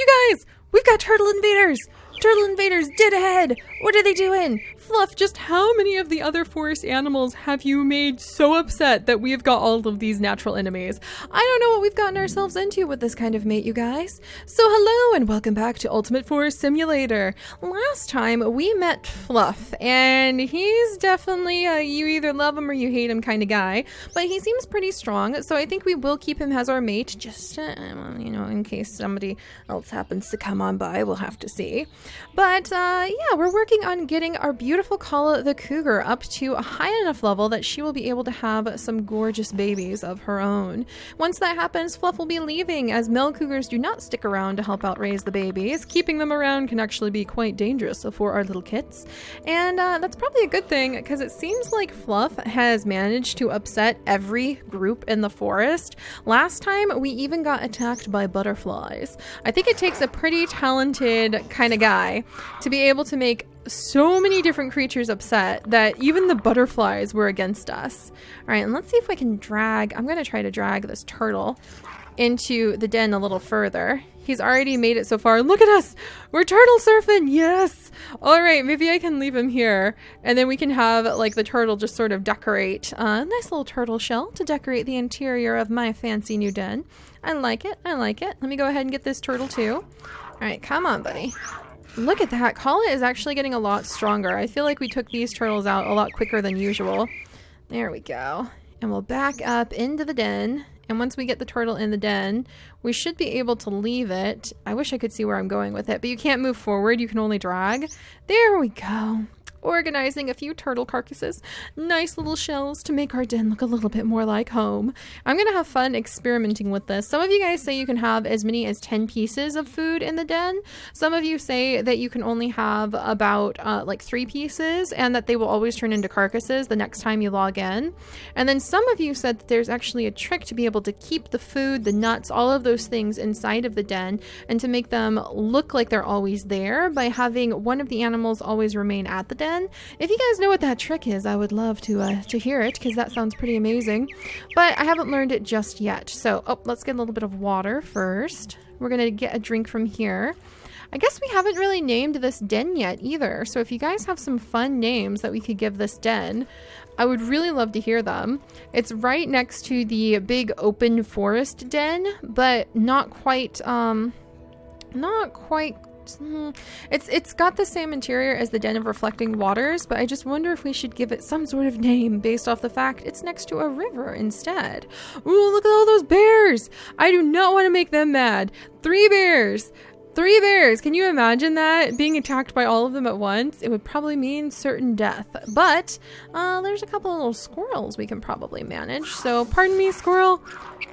You guys, we've got turtle invaders! Turtle invaders dead ahead! What are they doing? Fluff, just how many of the other forest animals have you made so upset that we've got all of these natural enemies? I don't know what we've gotten ourselves into with this kind of mate, you guys. So hello and welcome back to Ultimate Forest Simulator. Last time we met Fluff, and he's definitely a you either love him or you hate him kind of guy, but he seems pretty strong, so I think we will keep him as our mate, just, in case somebody else happens to come on by, we'll have to see. But, yeah, we're working on getting our beautiful Kala the cougar up to a high enough level that she will be able to have some gorgeous babies of her own. Once that happens, Fluff will be leaving, as male cougars do not stick around to help out raise the babies. Keeping them around can actually be quite dangerous for our little kits. And that's probably a good thing, because it seems like Fluff has managed to upset every group in the forest. Last time, we even got attacked by butterflies. I think it takes a pretty talented kind of guy to be able to make so many different creatures upset that even the butterflies were against us. All right, and let's see if I can I'm going to try to drag this turtle into the den a little further. He's already made it so far. Look at us! We're turtle surfing! Yes! All right, maybe I can leave him here, and then we can have, like, the turtle just sort of decorate a nice little turtle shell to decorate the interior of my fancy new den. I like it. I like it. Let me go ahead and get this turtle, too. All right, come on, buddy. Look at that. Kala is actually getting a lot stronger. I feel like we took these turtles out a lot quicker than usual. There we go. And we'll back up into the den. And once we get the turtle in the den, we should be able to leave it. I wish I could see where I'm going with it, but you can't move forward. You can only drag. There we go. Organizing a few turtle carcasses. Nice little shells to make our den look a little bit more like home. I'm gonna have fun experimenting with this. Some of you guys say you can have as many as 10 pieces of food in the den. Some of you say that you can only have about like 3 pieces and that they will always turn into carcasses the next time you log in. And then some of you said that there's actually a trick to be able to keep the food, the nuts, all of those things inside of the den and to make them look like they're always there by having one of the animals always remain at the den. If you guys know what that trick is, I would love to hear it, because that sounds pretty amazing. But I haven't learned it just yet. So, let's get a little bit of water first. We're going to get a drink from here. I guess we haven't really named this den yet either. So if you guys have some fun names that we could give this den, I would really love to hear them. It's right next to the big open forest den, but not quite, it's got the same interior as the Den of Reflecting Waters, but I just wonder if we should give it some sort of name based off the fact it's next to a river instead. Ooh, look at all those bears! I do not want to make them mad. 3 bears! 3 bears! Can you imagine that? Being attacked by all of them at once? It would probably mean certain death. But, there's a couple of little squirrels we can probably manage. So, pardon me, squirrel.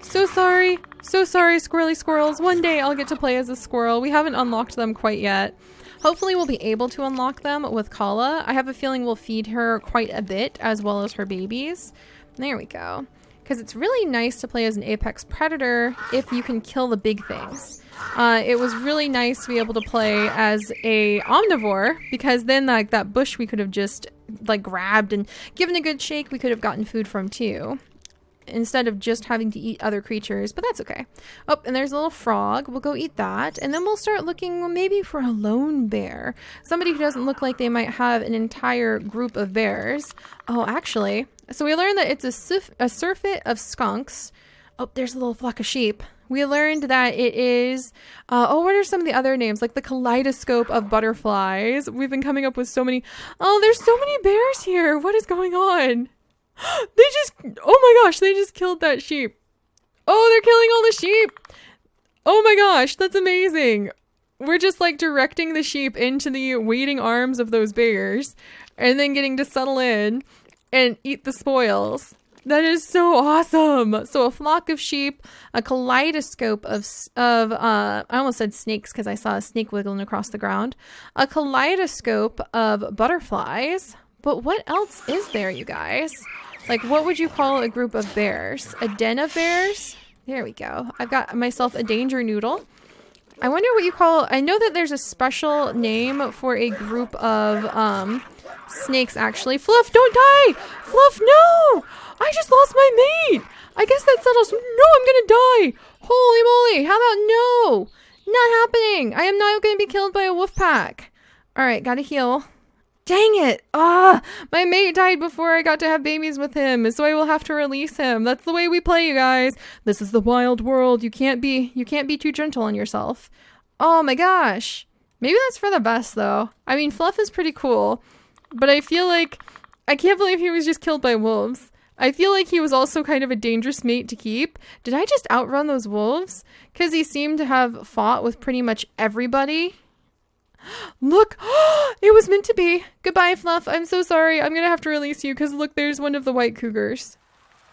So sorry. So sorry, squirrely squirrels. One day I'll get to play as a squirrel. We haven't unlocked them quite yet. Hopefully we'll be able to unlock them with Kala. I have a feeling we'll feed her quite a bit, as well as her babies. There we go. Because it's really nice to play as an apex predator if you can kill the big things. It was really nice to be able to play as a omnivore, because then like that bush we could have just like grabbed and given a good shake, we could have gotten food from too, instead of just having to eat other creatures, but that's okay. Oh, and there's a little frog. We'll go eat that, and then we'll start looking maybe for a lone bear. Somebody who doesn't look like they might have an entire group of bears. Oh, actually, so we learned that it's a surfeit of skunks. Oh, there's a little flock of sheep. We learned that it is, what are some of the other names? Like the kaleidoscope of butterflies. We've been coming up with so many. Oh, there's so many bears here. What is going on? Oh my gosh, they just killed that sheep. Oh, they're killing all the sheep. Oh my gosh, that's amazing. We're just like directing the sheep into the waiting arms of those bears and then getting to settle in and eat the spoils. That is so awesome. So a flock of sheep, a kaleidoscope of I almost said snakes because I saw a snake wiggling across the ground. A kaleidoscope of butterflies. But what else is there, you guys? Like, what would you call a group of bears? A den of bears? There we go. I've got myself a danger noodle. I wonder what you call... I know that there's a special name for a group of snakes, actually. Fluff, don't die! Fluff, no! I just lost my mate! I guess that settles... No, I'm gonna die! Holy moly! How about no? Not happening. I am not going to be killed by a wolf pack. All right, gotta heal. Dang it. Ah, my mate died before I got to have babies with him, so I will have to release him. That's the way we play, you guys. This is the wild world. You can't be too gentle on yourself. Oh my gosh. Maybe that's for the best, though. I mean, Fluff is pretty cool, but I feel like I can't believe he was just killed by wolves. I feel like he was also kind of a dangerous mate to keep. Did I just outrun those wolves? Because he seemed to have fought with pretty much everybody. Look, it was meant to be. Goodbye, Fluff. I'm so sorry. I'm going to have to release you because look, there's one of the white cougars.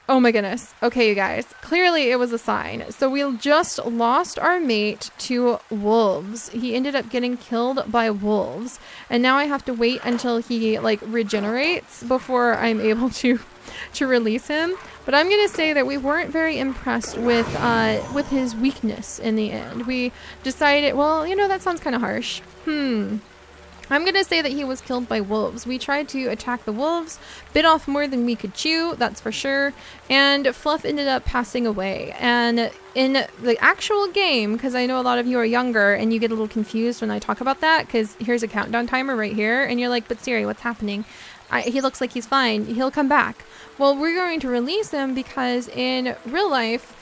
Oh my goodness. Okay, you guys. Clearly it was a sign. So we just lost our mate to wolves. He ended up getting killed by wolves. And now I have to wait until he like regenerates before I'm able to release him. But I'm going to say that we weren't very impressed with his weakness in the end. We decided, well, you know, that sounds kind of harsh. I'm going to say that he was killed by wolves. We tried to attack the wolves, bit off more than we could chew, that's for sure, and Fluff ended up passing away. And in the actual game, because I know a lot of you are younger and you get a little confused when I talk about that, because here's a countdown timer right here, and you're like, but Siri, what's happening? He looks like he's fine. He'll come back. Well, we're going to release him because in real life,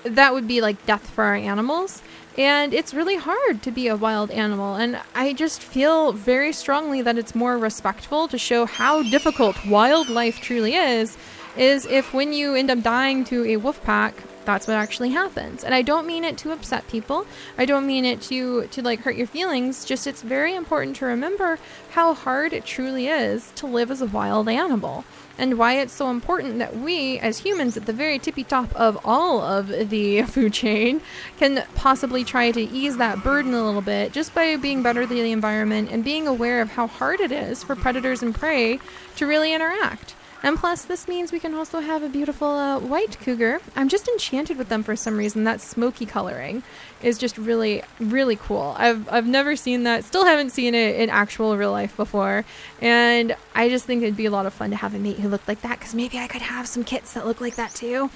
that would be like death for our animals. And it's really hard to be a wild animal. And I just feel very strongly that it's more respectful to show how difficult wildlife truly is if when you end up dying to a wolf pack, that's what actually happens. And I don't mean it to upset people. I don't mean it to like hurt your feelings. Just it's very important to remember how hard it truly is to live as a wild animal. And why it's so important that we, as humans at the very tippy top of all of the food chain, can possibly try to ease that burden a little bit just by being better to the environment and being aware of how hard it is for predators and prey to really interact. And plus, this means we can also have a beautiful white cougar. I'm just enchanted with them for some reason. That smoky coloring is just really, really cool. I've never seen that. Still haven't seen it in actual real life before. And I just think it'd be a lot of fun to have a mate who looked like that, because maybe I could have some kits that look like that too.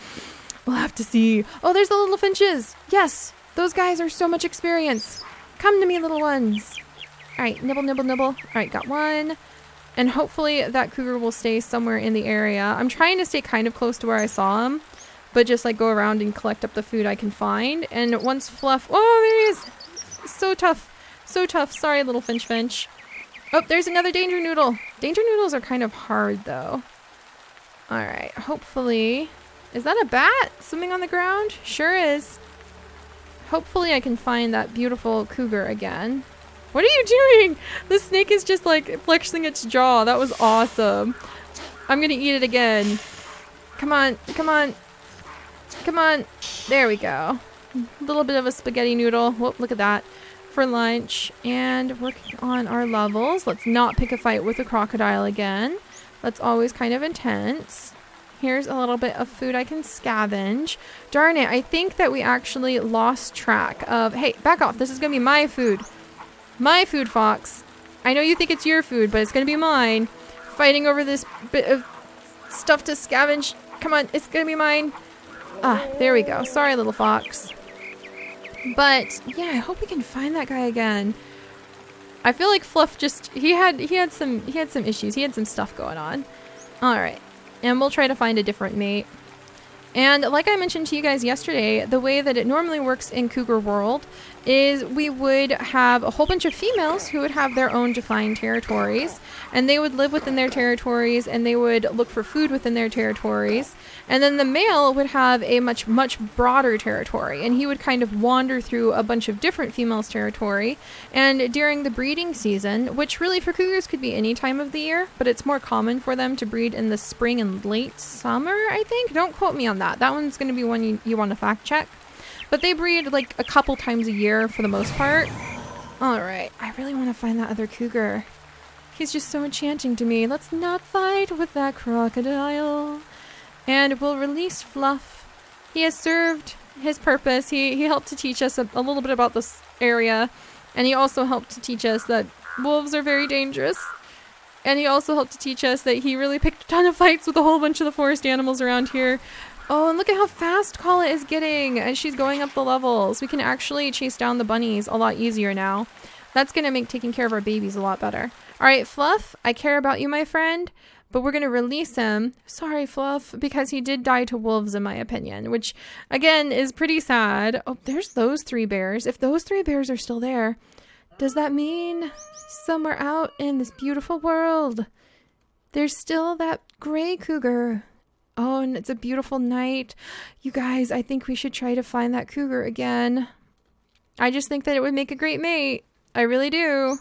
We'll have to see. Oh, there's the little finches. Yes, those guys are so much experience. Come to me, little ones. All right, nibble, nibble, nibble. All right, got one. And hopefully that cougar will stay somewhere in the area. I'm trying to stay kind of close to where I saw him, but just like go around and collect up the food I can find. And once Fluff... Oh, there he is! So tough. So tough. Sorry, little finch. Oh, there's another danger noodle. Danger noodles are kind of hard, though. Alright, hopefully... Is that a bat swimming on the ground? Sure is. Hopefully I can find that beautiful cougar again. What are you doing? The snake is just like flexing its jaw. That was awesome. I'm gonna eat it again. Come on, come on, come on. There we go. A little bit of a spaghetti noodle. Whoop, look at that. For lunch. And working on our levels. Let's not pick a fight with a crocodile again. That's always kind of intense. Here's a little bit of food I can scavenge. Darn it, I think that we actually lost track of... Hey, back off. This is gonna be my food. My food, Fox. I know you think it's your food, but it's gonna be mine. Fighting over this bit of stuff to scavenge. Come on, it's gonna be mine. Ah, there we go. Sorry, little fox. But yeah, I hope we can find that guy again. I feel like Fluff just he had some issues. He had some stuff going on. All right, and we'll try to find a different mate. And like I mentioned to you guys yesterday, the way that it normally works in Cougar World is we would have a whole bunch of females who would have their own defined territories, and they would live within their territories, and they would look for food within their territories. And then the male would have a much broader territory, and he would kind of wander through a bunch of different females' territory. And during the breeding season, which really for cougars could be any time of the year, but it's more common for them to breed in the spring and late summer, I think. Don't quote me on that. That one's going to be one you want to fact check. But they breed like a couple times a year for the most part. Alright, I really want to find that other cougar. He's just so enchanting to me. Let's not fight with that crocodile. And we'll release Fluff. He has served his purpose. He helped to teach us a little bit about this area. And he also helped to teach us that wolves are very dangerous. And he also helped to teach us that he really picked a ton of fights with a whole bunch of the forest animals around here. Oh, and look at how fast Kala is getting as she's going up the levels. We can actually chase down the bunnies a lot easier now. That's going to make taking care of our babies a lot better. All right, Fluff, I care about you, my friend, but we're going to release him. Sorry, Fluff, because he did die to wolves, in my opinion, which, again, is pretty sad. Oh, there's those 3 bears. If those 3 bears are still there, does that mean somewhere out in this beautiful world, there's still that gray cougar? Oh, and it's a beautiful night. You guys, I think we should try to find that cougar again. I just think that it would make a great mate. I really do.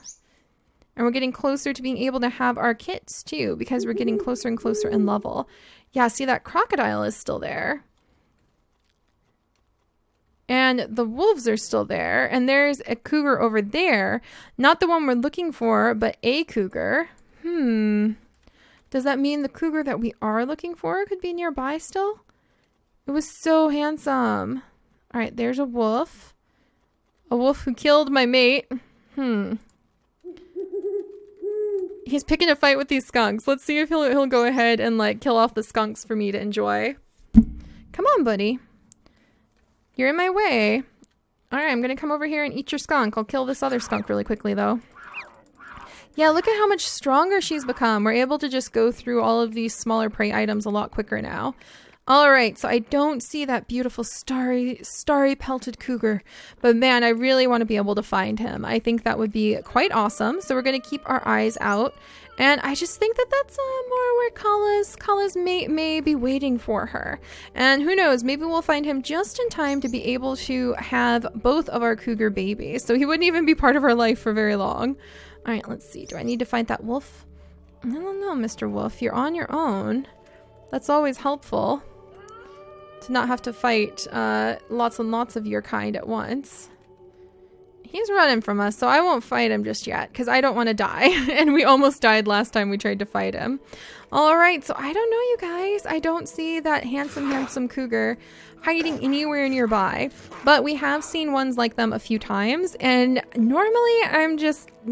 And we're getting closer to being able to have our kits too, because we're getting closer and closer in level. Yeah, see, that crocodile is still there. And the wolves are still there. And there's a cougar over there. Not the one we're looking for, but a cougar. Does that mean the cougar that we are looking for could be nearby still? It was so handsome. All right, there's a wolf. A wolf who killed my mate. He's picking a fight with these skunks. Let's see if he'll go ahead and like kill off the skunks for me to enjoy. Come on, buddy. You're in my way. All right, I'm going to come over here and eat your skunk. I'll kill this other skunk really quickly, though. Yeah, look at how much stronger she's become. We're able to just go through all of these smaller prey items a lot quicker now. All right, so I don't see that beautiful starry pelted cougar, but man, I really want to be able to find him. I think that would be quite awesome. So we're going to keep our eyes out, and I just think that that's more where Kala's mate may be waiting for her. And who knows, maybe we'll find him just in time to be able to have both of our cougar babies, so he wouldn't even be part of our life for very long. All right, let's see. Do I need to find that wolf? I don't know, Mr. Wolf. You're on your own. That's always helpful to not have to fight lots and lots of your kind at once. He's running from us, so I won't fight him just yet because I don't want to die. And we almost died last time we tried to fight him. All right, so I don't know, you guys. I don't see that handsome cougar hiding anywhere nearby, but we have seen ones like them a few times, and normally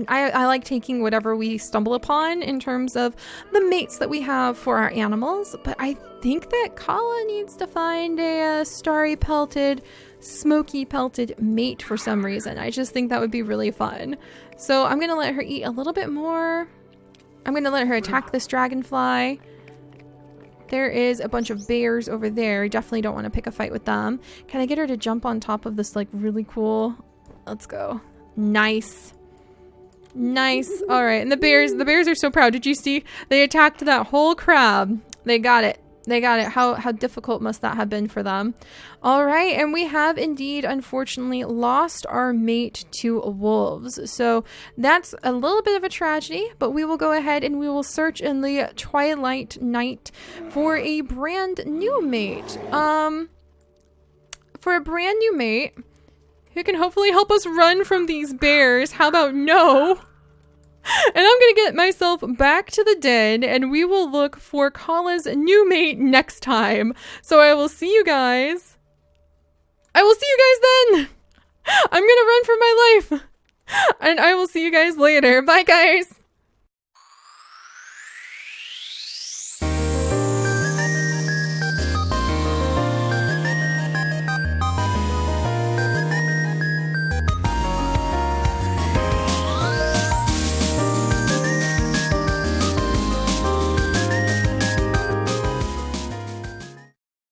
I like taking whatever we stumble upon in terms of the mates that we have for our animals, but I think that Kala needs to find a starry pelted, smoky pelted mate for some reason. I just think that would be really fun. So I'm gonna let her eat a little bit more. I'm gonna let her attack this dragonfly. There is a bunch of bears over there. I definitely don't want to pick a fight with them. Can I get her to jump on top of this like really cool? Let's go. Nice. Nice. All right. And the bears are so proud. Did you see? They attacked that whole crab. They got it. They got it. How difficult must that have been for them? All right, and we have indeed, unfortunately, lost our mate to wolves. So that's a little bit of a tragedy, but we will go ahead and we will search in the twilight night for a brand new mate. For a brand new mate who can hopefully help us run from these bears. How about no? And I'm going to get myself back to the den, and we will look for Kala's new mate next time. So I will see you guys. I will see you guys then. I'm going to run for my life. And I will see you guys later. Bye, guys.